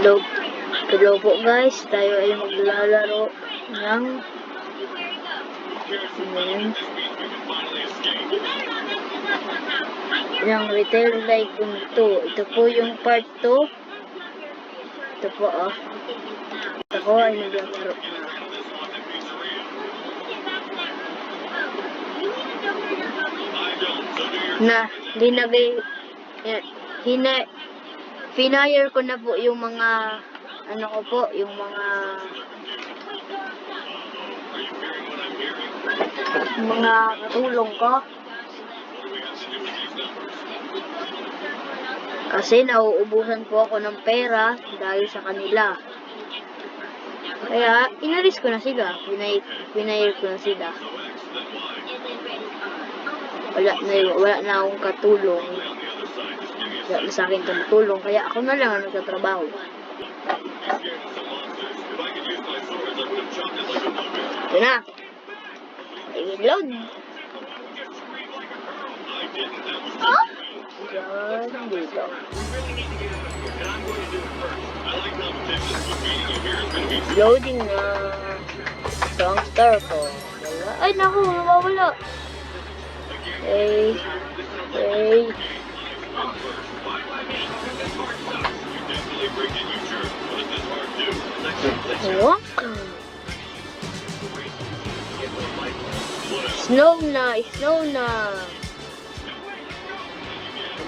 Hello po guys, tayo ay maglalaro ng Retail Tycoon 2. Ito po yung part 2. Ito po ako ay maglalaro na finire ko na po yung mga yung mga katulong ko kasi nauubusan po ako ng pera dahil sa kanila, kaya inalis ko na sila, finire ko na sila. Wala na akong katulong, wala na sa akin tumutulong, kaya ako na lang ang nagtatrabaho. Ito na, i-load. Yan, dito. Loading na. Ito ang star ko. Ay naku, nawawala. Snow na.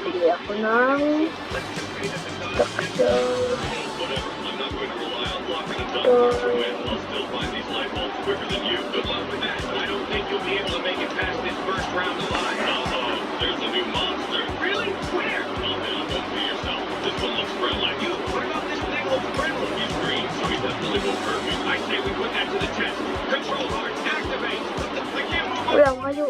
Bili ako ng walang mayo.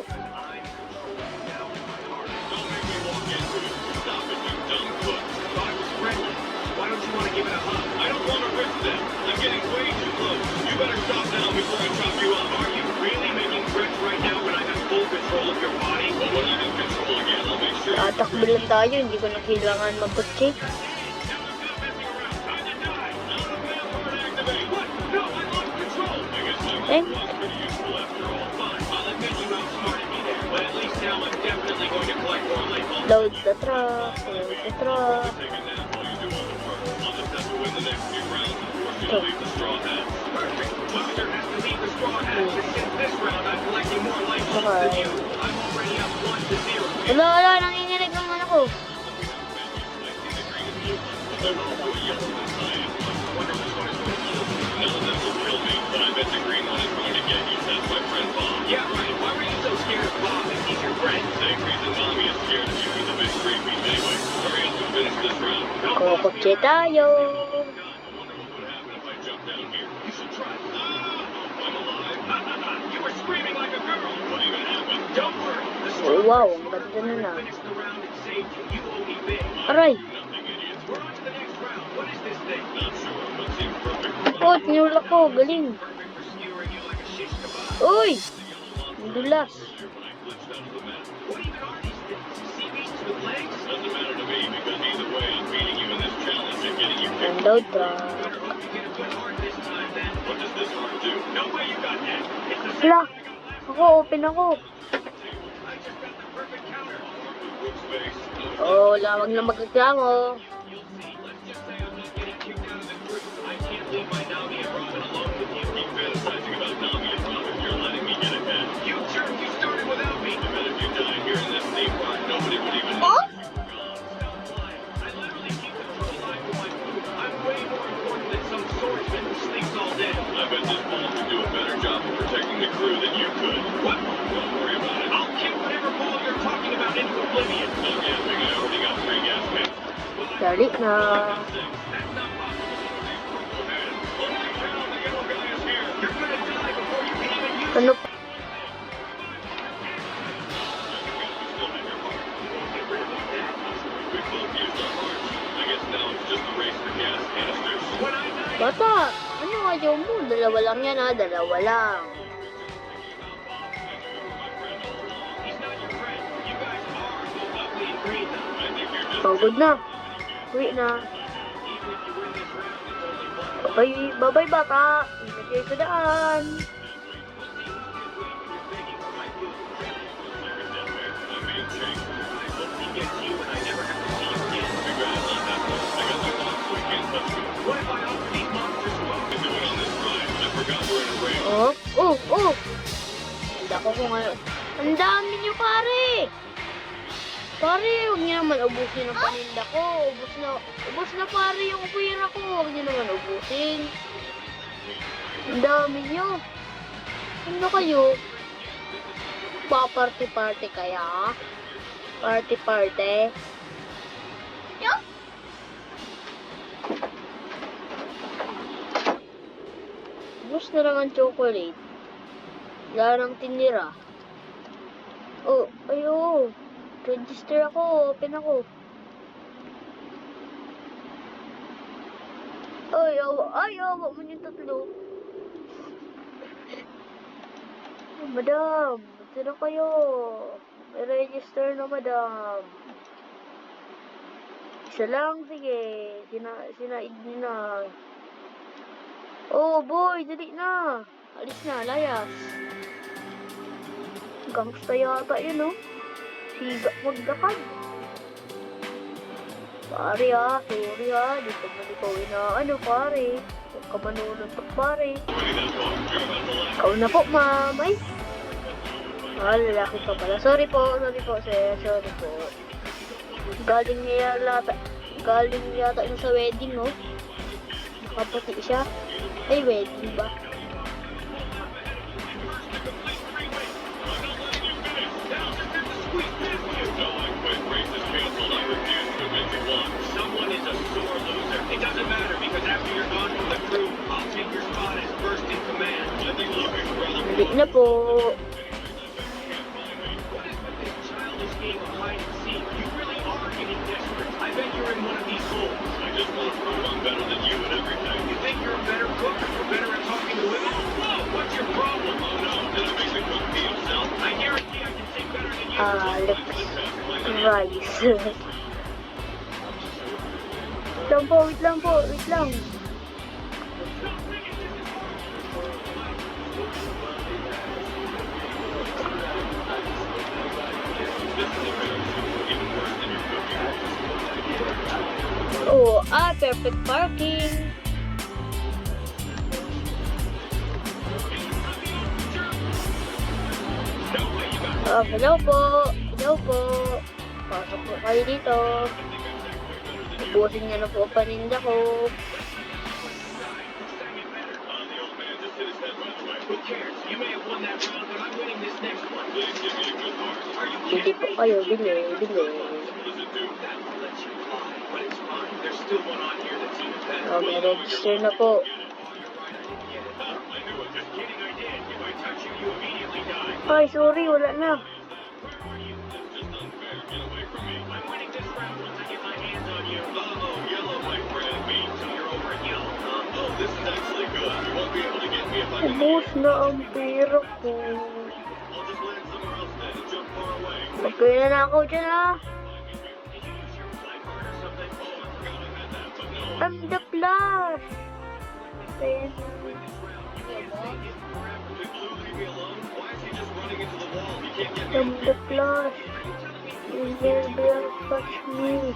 Tatakbo lang tayo, hindi ko na kailangan magkotse. Load the truck. Wala, nanginginig ng ano ko. Kukutsi tayo. Oh, wow, ang ganda na. Aray! Oh, tinulak ko, galing. Uy! Dulas. Load truck. Wala! Open ako. Oh, lawag na magreklamo. Dali na. Ano? Bata, ano ayaw mo? Dalawa lang yan ha, dalawa lang. Pagod na. Uwi na. Bye-bye bata. Ingat kayo sa daan. Oh. Handa ko ngayon. Ang dami niyo, pare. Pare, huwag niyo naman ubusin ang paninda ko. Ubus na pare yung pera ko. Huwag niyo naman ubusin. Ang dami niyo. Ano kayo? Pa-party-party kaya? Party-party? Yo! Ubus na lang ang chocolate. Wala nang tinira. Oh, ayo. Register ako. Open ako. Ayaw. Wag mo yung tatlo. Oh, madam. Sino kayo? May register na, madam. Isa lang, sige. Sinaid niyo na. Oh, boy. Dali na. Alis na. Layas. Gangsta yata yun, no? Siga magdakad. Pare sorry di ko man ikaw inaano pare. Huwag ka manununtok pare. Ikaw na po ma'am. Ay. Lalaki pa pala. Sorry po sir. Sorry po. Galing yata yun sa wedding, no? Nakaputi siya. Ay, wedding ba? It doesn't matter because after you're gone from the crew, I'll take your spot as first in command. Hindi na po. What is with this childish game of hide and seek? You really are getting desperate. I bet you're in one of these holes. I just want to prove I'm better than you at everything. You think you're a better cook? You're better at talking to women? Whoa, what's your problem? Oh no, did I make the cook be yourself? I guarantee I can sing better than you. Rice. Wait lang. Oh, perfect parking. Hello po. Pasok po kayo dito. Ubusin niya na po ang paninda ko. Bili po kayo, bili. Okay, register na po. Ay, sorry, wala na. Ubus na ang pera ko. Magkaya na ako dyan, ha? I'm the plus. I'm the plus. You will be able to touch me.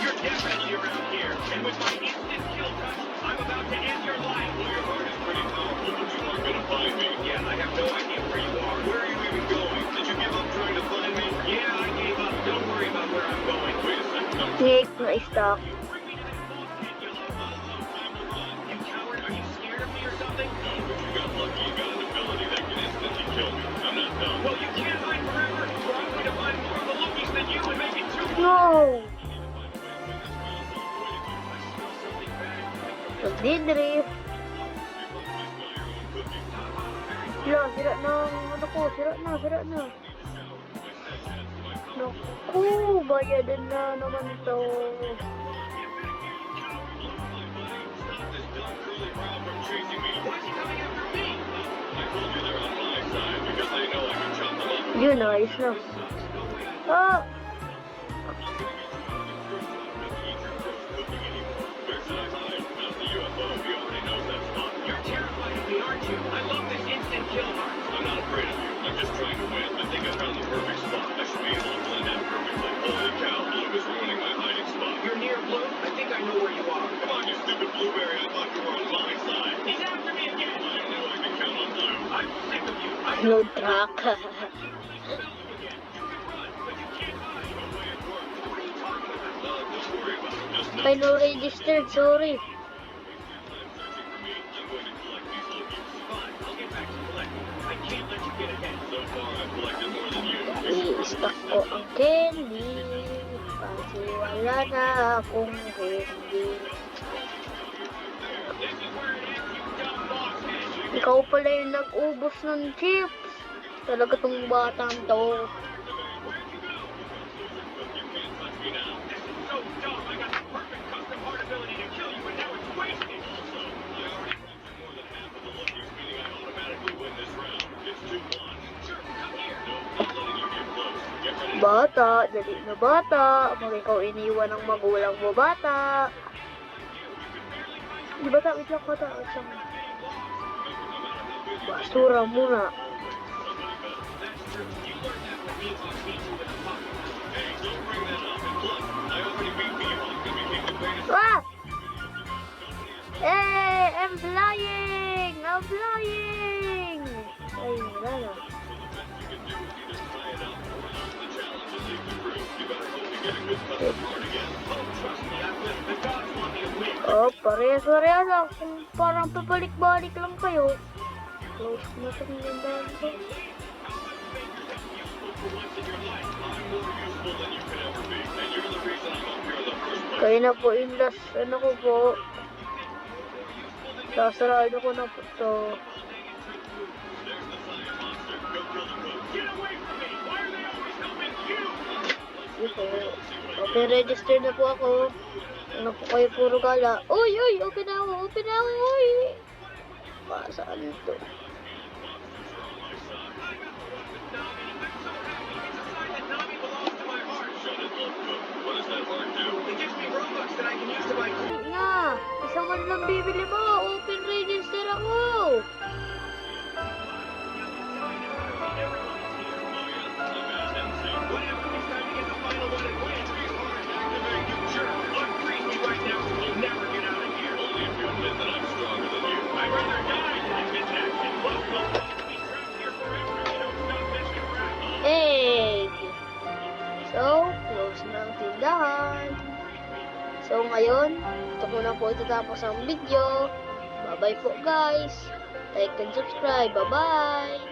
You're definitely around here, and with my instant kill touch, I'm about to end your life. Well, your heart is pretty powerful, but you aren't gonna find me. Yeah, I have no idea where you are. Where are you even going? Did you give up trying to find me? Yeah, I gave up. Don't worry about where I'm going. Wait a second. Snake na stop. You coward, are you scared of me or something? No, but you got lucky. You got an ability that can instantly kill me. I'm not done. Well, you can't hide forever, or I'm going to find more of the lookies than you and make it too No! Magdidrift. Sira na ang ano ko. Sira na. Naku, bayadan na naman ito. Yun, ayos na. You're terrified of me, aren't you? I love this instant kill heart. I'm not afraid of you. I'm just trying to win. I think I found the perfect spot. I should be able to blend in perfectly. Holy cow, Blue is ruining my hiding spot. You're near Blue? I think I know where you are. Come on, you stupid blueberry. I thought you were on my side. He's after me again! I knew I could count on Blue. I'm sick of you! I No truck. Spell you again. You can run, but you can't hide. No way it works. What are you talking about? Don't worry about it. Just know. Ay, no registered, sorry. I'm going to collect these lookies. Fine, I'll get back to collecting. I can't let you get ahead. So far, I've collected more than you. I-stock ko ang candy. Kasi wala na akong candy. This is where it ends, you dumb boss head. Ikaw pala yung nag-ubos ng chips. Talaga tong batang to. You can't touch me now. This is so dumb. I got the perfect custom heart ability to kill you, and now it's wasted. Also, I already collected more than half of the lookies, meaning I automatically win this round. It's 2-1. Sure, come here. No, not letting you get close. Get ready. Bata, dali na bata. Kung ikaw iniwan ng magulang mo, bata. Di bata, wait lang bata. Wait lang. Basura muna. That's true. You learned that when Mihawk beat you with a puck. Hey, don't bring that up. And plus, I already beat Mihawk and became the greatest. Ah! Hey, I'm flying! I'm flying! Ay, wala na. You can do is either tie it up or run the challenge and leave the crew. You better hope you get a good custom card again. Oh, trust me, I will. The gods want me to win. Oh, parehas-parehas lang. Kung parang pabalik-balik lang kayo. Close na itong lindahan ko. For once in your life, I'm more useful than you could ever be. And you're the reason I'm up here in the first place. Kaya na po yung last, ano ko po. Sasarado ko na po to. There's the science monster. Go kill the cook. Get away from me! Why are they always helping you? Ito. Okay, register na po ako. Ano po kayo puro gala. Uy, uy, open na ako, uy. Saan ito? Nami belongs to my heart. Shut it, love cook. What does that heart do? It gives me Robux that I can use to buy cool. Hindi na. Isa man lang bibili mo. Open register ako. Whatever, it's time to get the final one and win. Freeze hard, activate. You jerk. Unfreeze me right now so we'll never get out of here. Only if you admit that I'm stronger than you. I'd rather die than admit that. And plus, we'll probably be trapped here forever if you don't stop messing around. Egg. So, close na ang tindahan. So, ngayon, ito ko na po itatapos ang video. Bye-bye po, guys. Like and subscribe. Bye-bye.